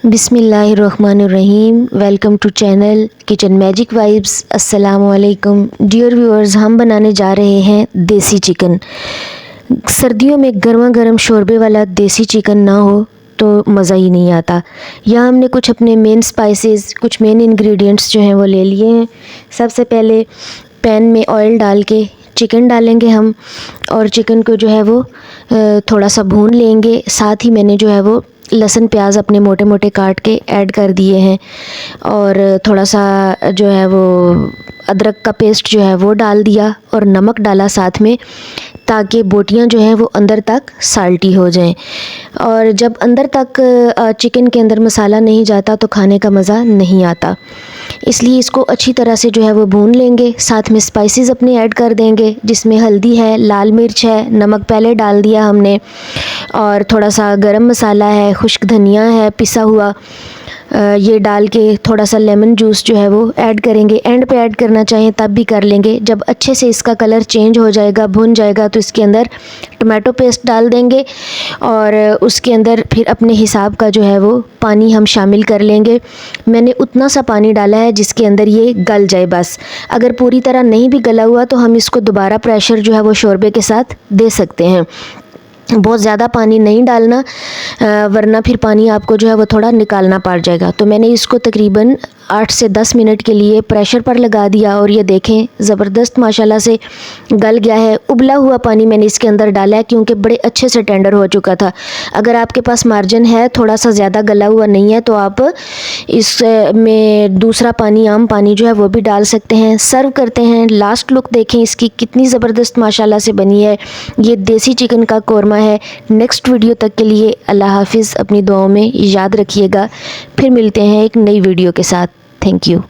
बिस्मिल्लाहिर्रहमानिर्रहीम। Welcome to channel kitchen magic vibes. अस्सलाम वालेकुम डियर व्यूअर्स, हम बनाने जा रहे हैं देसी चिकन। सर्दियों में गर्मा गर्म शोरबे वाला देसी चिकन ना हो तो मज़ा ही नहीं आता। यहाँ हमने कुछ अपने मेन स्पाइसेस, कुछ मेन इंग्रेडिएंट्स जो हैं वो ले लिए हैं। सबसे पहले पैन में ऑयल डाल के चिकन डालेंगे हम, और चिकन को जो है वो थोड़ा सा भून लेंगे। साथ ही मैंने जो है वो लहसुन प्याज अपने मोटे मोटे काट के ऐड कर दिए हैं, और थोड़ा सा जो है वो अदरक का पेस्ट जो है वो डाल दिया, और नमक डाला साथ में, ताकि बोटियां जो हैं वो अंदर तक साल्टी हो जाएं। और जब अंदर तक चिकन के अंदर मसाला नहीं जाता तो खाने का मज़ा नहीं आता, इसलिए इसको अच्छी तरह से जो है वो भून लेंगे। साथ में स्पाइसेस अपने ऐड कर देंगे, जिसमें हल्दी है, लाल मिर्च है, नमक पहले डाल दिया हमने, और थोड़ा सा गरम मसाला है, खुश्क धनिया है पिसा हुआ, ये डाल के थोड़ा सा लेमन जूस जो है वो ऐड करेंगे। एंड पे ऐड करना चाहें तब भी कर लेंगे। जब अच्छे से इसका कलर चेंज हो जाएगा, भुन जाएगा, तो इसके अंदर टमाटो पेस्ट डाल देंगे, और उसके अंदर फिर अपने हिसाब का जो है वो पानी हम शामिल कर लेंगे। मैंने उतना सा पानी डाला है जिसके अंदर ये गल जाए बस। अगर पूरी तरह नहीं भी गला हुआ तो हम इसको दोबारा प्रेशर जो है वो शोरबे के साथ दे सकते हैं। बहुत ज़्यादा पानी नहीं डालना, वरना फिर पानी आपको जो है वो थोड़ा निकालना पड़ जाएगा। तो मैंने इसको तकरीबन 8 से 10 मिनट के लिए प्रेशर पर लगा दिया, और ये देखें ज़बरदस्त माशाल्लाह से गल गया है। उबला हुआ पानी मैंने इसके अंदर डाला है क्योंकि बड़े अच्छे से टेंडर हो चुका था। अगर आपके पास मार्जिन है, थोड़ा सा ज़्यादा गला हुआ नहीं है, तो आप इसमें दूसरा पानी, आम पानी जो है वो भी डाल सकते हैं। सर्व करते हैं। लास्ट लुक देखें इसकी कितनी ज़बरदस्त माशाल्लाह से बनी है। ये देसी चिकन का कोरमा है। नेक्स्ट वीडियो तक के लिए अल्लाह हाफिज़। अपनी दुआओं में याद रखिएगा। फिर मिलते हैं एक नई वीडियो के साथ। Thank you.